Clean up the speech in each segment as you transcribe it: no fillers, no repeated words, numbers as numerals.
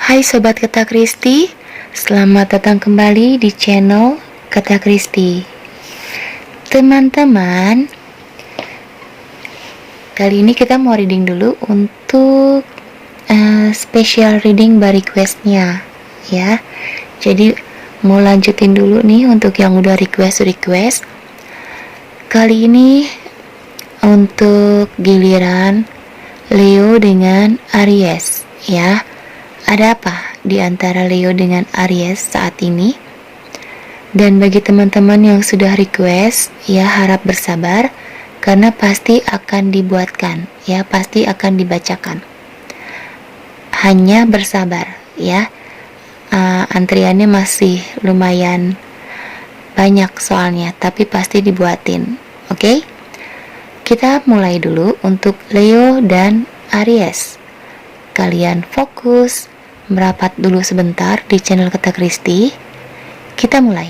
Hai Sobat Kata Kristi, selamat datang kembali di channel Kata Kristi. Teman-teman, kali ini kita mau reading dulu untuk special reading by requestnya ya. Jadi mau lanjutin dulu nih untuk yang udah request. Kali ini untuk giliran Leo dengan Aries ya. Ada apa di antara Leo dengan Aries saat ini? Dan bagi teman-teman yang sudah request, ya harap bersabar karena pasti akan dibuatkan, ya pasti akan dibacakan. Hanya bersabar, ya. Antriannya masih lumayan banyak soalnya, tapi pasti dibuatin. Oke? Kita mulai dulu untuk Leo dan Aries. Kalian fokus, merapat dulu sebentar di channel Kata Kristi. Kita mulai.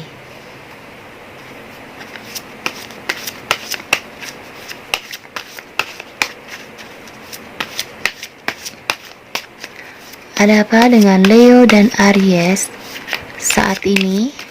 Ada apa dengan Leo dan Aries saat ini?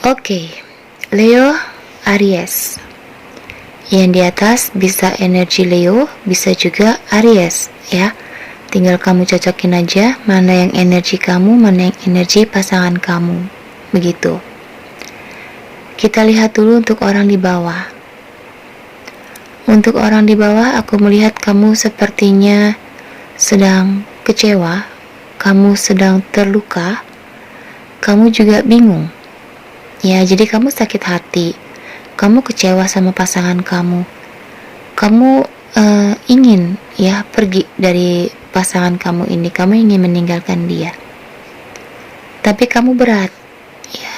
Oke, Leo, Aries. Yang di atas bisa energi Leo, bisa juga Aries, ya. Tinggal kamu cocokin aja mana yang energi kamu, mana yang energi pasangan kamu. Begitu. Kita lihat dulu untuk orang di bawah. Untuk orang di bawah, aku melihat kamu sepertinya sedang kecewa, kamu sedang terluka, kamu juga bingung. Ya, jadi kamu sakit hati, kamu kecewa sama pasangan kamu, kamu ingin ya pergi dari pasangan kamu ini, kamu ingin meninggalkan dia. Tapi kamu berat, ya,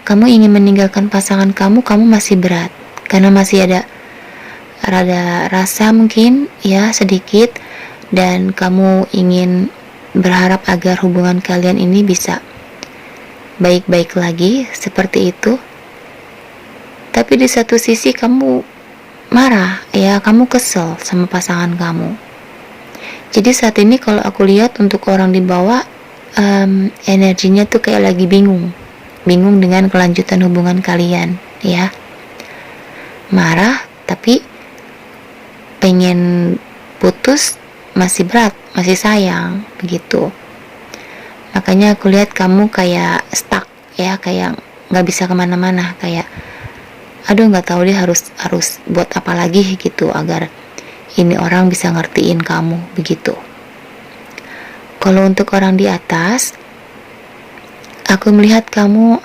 kamu ingin meninggalkan pasangan kamu masih berat, karena masih ada rasa mungkin ya sedikit, dan kamu ingin berharap agar hubungan kalian ini bisa baik-baik lagi seperti itu. Tapi di satu sisi kamu marah, ya kamu kesel sama pasangan kamu. Jadi saat ini kalau aku lihat untuk orang di bawah, energinya tuh kayak lagi bingung dengan kelanjutan hubungan kalian, ya. Marah tapi pengen putus, masih berat, masih sayang, begitu. Makanya aku lihat kamu kayak stuck, ya, kayak nggak bisa kemana-mana, kayak aduh nggak tahu deh harus buat apa lagi gitu agar ini orang bisa ngertiin kamu, begitu. Kalau untuk orang di atas, aku melihat kamu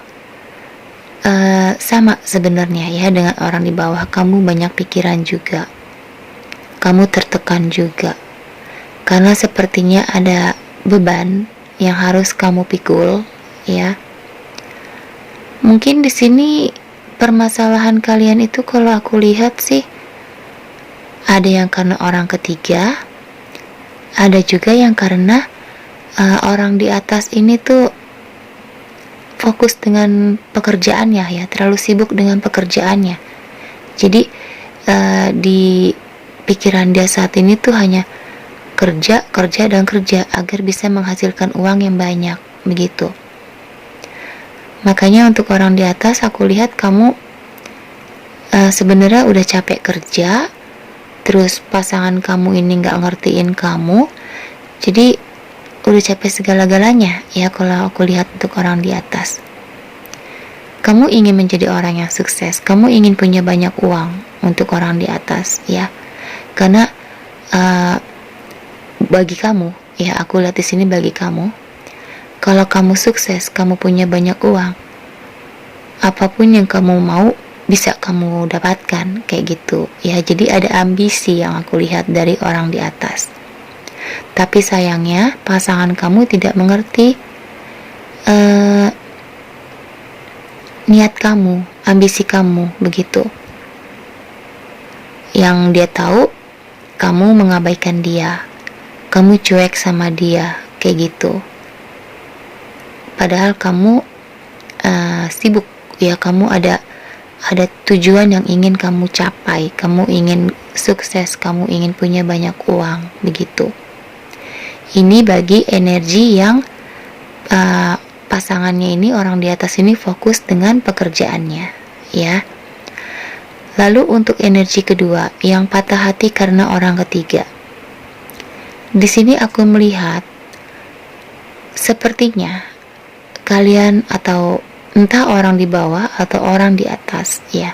sama sebenarnya ya dengan orang di bawah. Kamu banyak pikiran juga, kamu tertekan juga, karena sepertinya ada beban yang harus kamu pikul, ya. Mungkin di sini permasalahan kalian itu kalau aku lihat sih ada yang karena orang ketiga, ada juga yang karena orang di atas ini tuh fokus dengan pekerjaannya, ya, terlalu sibuk dengan pekerjaannya. Jadi di pikiran dia saat ini tuh hanya kerja agar bisa menghasilkan uang yang banyak, begitu. Makanya untuk orang di atas aku lihat kamu sebenarnya udah capek kerja, terus pasangan kamu ini nggak ngertiin kamu, jadi udah capek segala-galanya, ya. Kalau aku lihat untuk orang di atas, kamu ingin menjadi orang yang sukses, kamu ingin punya banyak uang untuk orang di atas, ya. Karena bagi kamu, ya aku lihat di sini bagi kamu. Kalau kamu sukses, kamu punya banyak uang, apapun yang kamu mau bisa kamu dapatkan, kayak gitu ya. Jadi ada ambisi yang aku lihat dari orang di atas. Tapi sayangnya pasangan kamu tidak mengerti niat kamu, ambisi kamu, begitu. Yang dia tahu kamu mengabaikan dia, kamu cuek sama dia, kayak gitu. Padahal kamu sibuk ya, kamu ada tujuan yang ingin kamu capai, kamu ingin sukses, kamu ingin punya banyak uang, begitu. Ini bagi energi yang pasangannya ini, orang di atas ini fokus dengan pekerjaannya, ya. Lalu untuk energi kedua, yang patah hati karena orang ketiga. Di sini aku melihat sepertinya kalian, atau entah orang di bawah atau orang di atas, ya,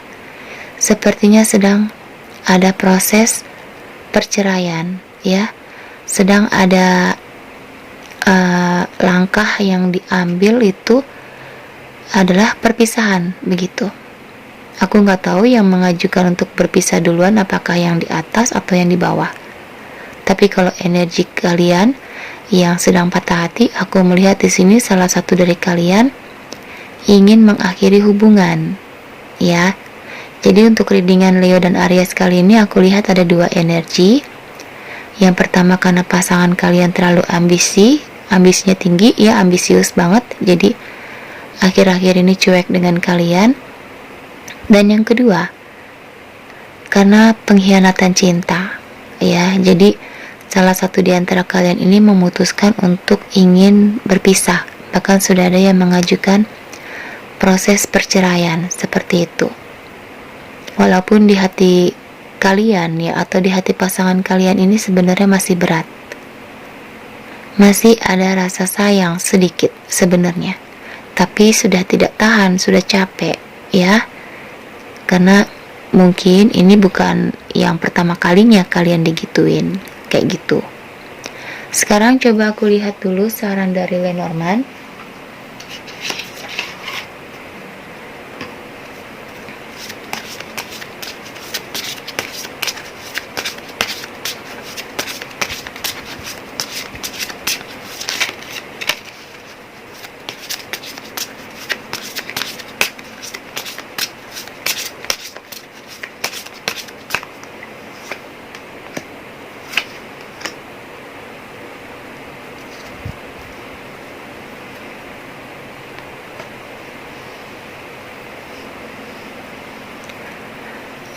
sepertinya sedang ada proses perceraian, ya, sedang ada langkah yang diambil itu adalah perpisahan, begitu. Aku nggak tahu yang mengajukan untuk berpisah duluan apakah yang di atas atau yang di bawah. Tapi kalau energi kalian yang sedang patah hati, aku melihat di sini salah satu dari kalian ingin mengakhiri hubungan, ya. Jadi untuk readingan Leo dan Aries kali ini aku lihat ada dua energi. Yang pertama karena pasangan kalian terlalu ambisinya tinggi, ya, ambisius banget. Jadi akhir-akhir ini cuek dengan kalian. Dan yang kedua karena pengkhianatan cinta, ya. Jadi salah satu di antara kalian ini memutuskan untuk ingin berpisah. Bahkan sudah ada yang mengajukan proses perceraian seperti itu. Walaupun di hati kalian, ya, atau di hati pasangan kalian ini sebenarnya masih berat, masih ada rasa sayang sedikit sebenarnya, tapi sudah tidak tahan, sudah capek, ya. Karena mungkin ini bukan yang pertama kalinya kalian digituin, kayak gitu. Sekarang coba aku lihat dulu saran dari Lenormand.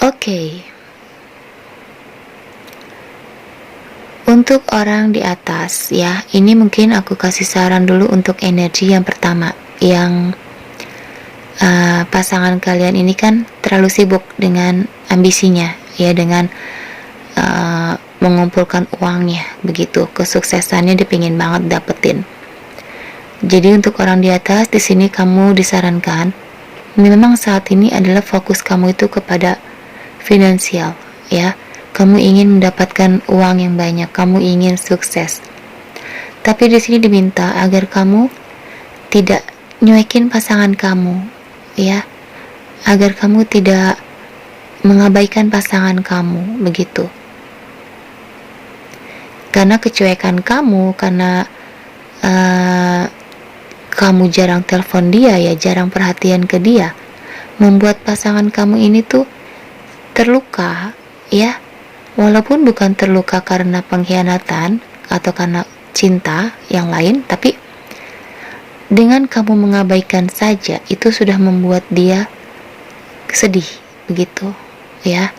Oke. Untuk orang di atas, ya, ini mungkin aku kasih saran dulu untuk energi yang pertama, yang pasangan kalian ini kan terlalu sibuk dengan ambisinya, ya, dengan mengumpulkan uangnya, begitu, kesuksesannya dia pengen banget dapetin. Jadi untuk orang di atas, di sini kamu disarankan, memang saat ini adalah fokus kamu itu kepada finansial, ya. Kamu ingin mendapatkan uang yang banyak, kamu ingin sukses. Tapi di sini diminta agar kamu tidak nyuekin pasangan kamu, ya. Agar kamu tidak mengabaikan pasangan kamu, begitu. Karena kecuekan kamu, karena kamu jarang telepon dia, ya, jarang perhatian ke dia, membuat pasangan kamu ini tuh terluka, ya. Walaupun bukan terluka karena pengkhianatan atau karena cinta yang lain, tapi dengan kamu mengabaikan saja itu sudah membuat dia sedih, begitu, ya.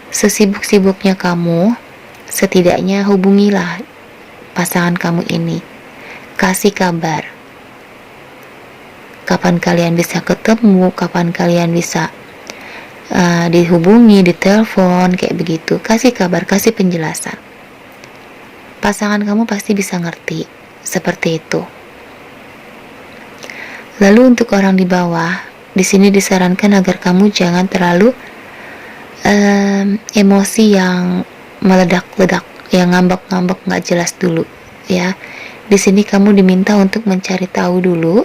Sesibuk-sibuknya kamu, setidaknya hubungilah pasangan kamu ini, kasih kabar kapan kalian bisa ketemu, kapan kalian bisa dihubungi, ditelepon, kayak begitu. Kasih kabar, kasih penjelasan. Pasangan kamu pasti bisa ngerti seperti itu. Lalu untuk orang di bawah, di sini disarankan agar kamu jangan terlalu emosi yang meledak-ledak, yang ngambek-ngambek nggak jelas dulu ya. Di sini kamu diminta untuk mencari tahu dulu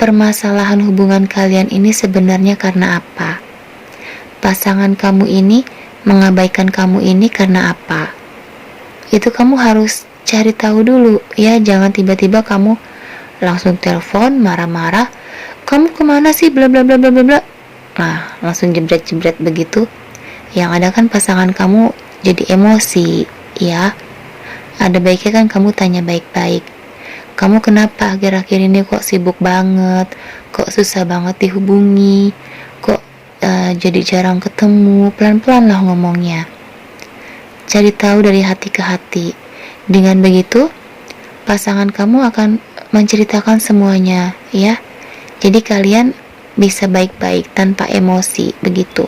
permasalahan hubungan kalian ini sebenarnya karena apa. Pasangan kamu ini mengabaikan kamu ini karena apa. Itu kamu harus cari tahu dulu ya. Jangan tiba-tiba kamu langsung telepon marah-marah, kamu kemana sih, bla bla bla bla bla bla. Nah, langsung jebret-jebret begitu. Yang ada kan pasangan kamu jadi emosi ya. Ada baiknya kan kamu tanya baik-baik, kamu kenapa akhir-akhir ini kok sibuk banget, kok susah banget dihubungi, kok jadi jarang ketemu. Pelan-pelan lah ngomongnya, cari tahu dari hati ke hati. Dengan begitu pasangan kamu akan menceritakan semuanya ya. Jadi kalian bisa baik-baik tanpa emosi begitu.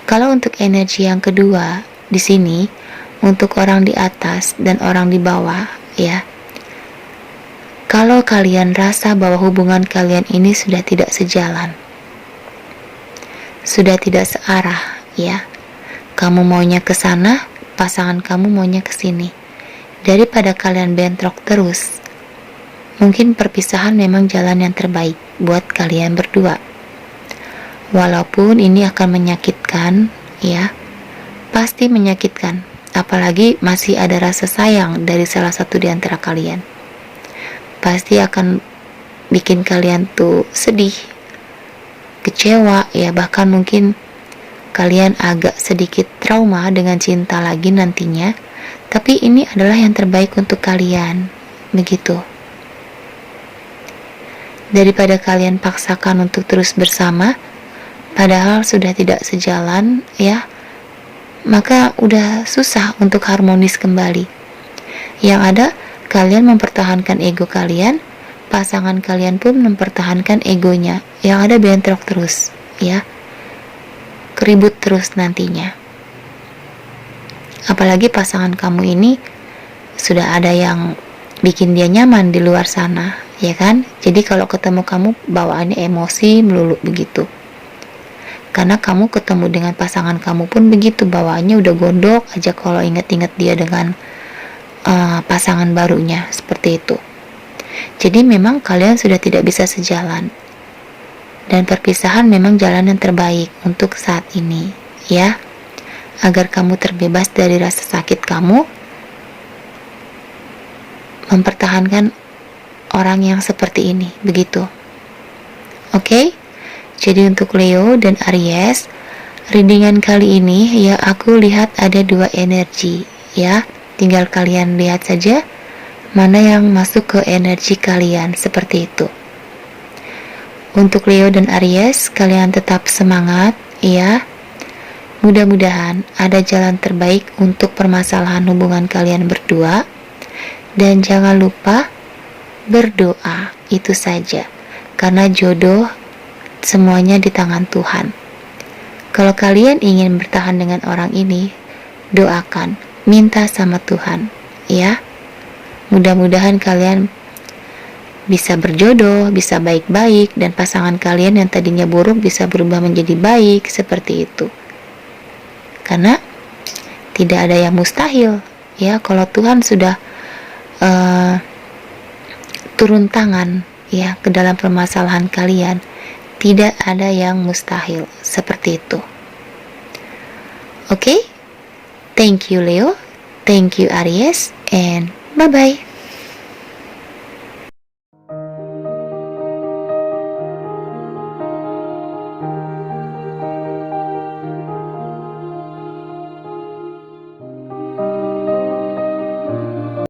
Kalau untuk energi yang kedua di sini, untuk orang di atas dan orang di bawah ya. Kalau kalian rasa bahwa hubungan kalian ini sudah tidak sejalan, sudah tidak searah ya. Kamu maunya ke sana, pasangan kamu maunya ke sini. Daripada kalian bentrok terus, mungkin perpisahan memang jalan yang terbaik buat kalian berdua. Walaupun ini akan menyakitkan ya, pasti menyakitkan, apalagi masih ada rasa sayang dari salah satu di antara kalian. Pasti akan bikin kalian tuh sedih, kecewa ya, bahkan mungkin kalian agak sedikit trauma dengan cinta lagi nantinya. Tapi ini adalah yang terbaik untuk kalian begitu. Daripada kalian paksakan untuk terus bersama padahal sudah tidak sejalan ya, maka udah susah untuk harmonis kembali. Yang ada kalian mempertahankan ego kalian, pasangan kalian pun mempertahankan egonya. Yang ada bentrok terus ya, keribut terus nantinya. Apalagi pasangan kamu ini sudah ada yang bikin dia nyaman di luar sana ya kan. Jadi kalau ketemu kamu bawaannya emosi melulu begitu. Karena kamu ketemu dengan pasangan kamu pun begitu, bawaannya udah gondok aja kalau inget-inget dia dengan pasangan barunya, seperti itu. Jadi memang kalian sudah tidak bisa sejalan, dan perpisahan memang jalan yang terbaik untuk saat ini ya, agar kamu terbebas dari rasa sakit kamu mempertahankan orang yang seperti ini begitu. Oke? Jadi untuk Leo dan Aries, readingan kali ini ya, aku lihat ada dua energi ya. Tinggal kalian lihat saja mana yang masuk ke energi kalian, seperti itu. Untuk Leo dan Aries, kalian tetap semangat ya. Mudah-mudahan ada jalan terbaik untuk permasalahan hubungan kalian berdua. Dan jangan lupa berdoa, itu saja. Karena jodoh semuanya di tangan Tuhan. Kalau kalian ingin bertahan dengan orang ini, doakan, minta sama Tuhan ya. Mudah-mudahan kalian bisa berjodoh, bisa baik-baik, dan pasangan kalian yang tadinya buruk bisa berubah menjadi baik, seperti itu. Karena tidak ada yang mustahil ya. Kalau Tuhan sudah turun tangan ya ke dalam permasalahan kalian, tidak ada yang mustahil, seperti itu. Oke? Thank you Leo, thank you Aries, and bye-bye.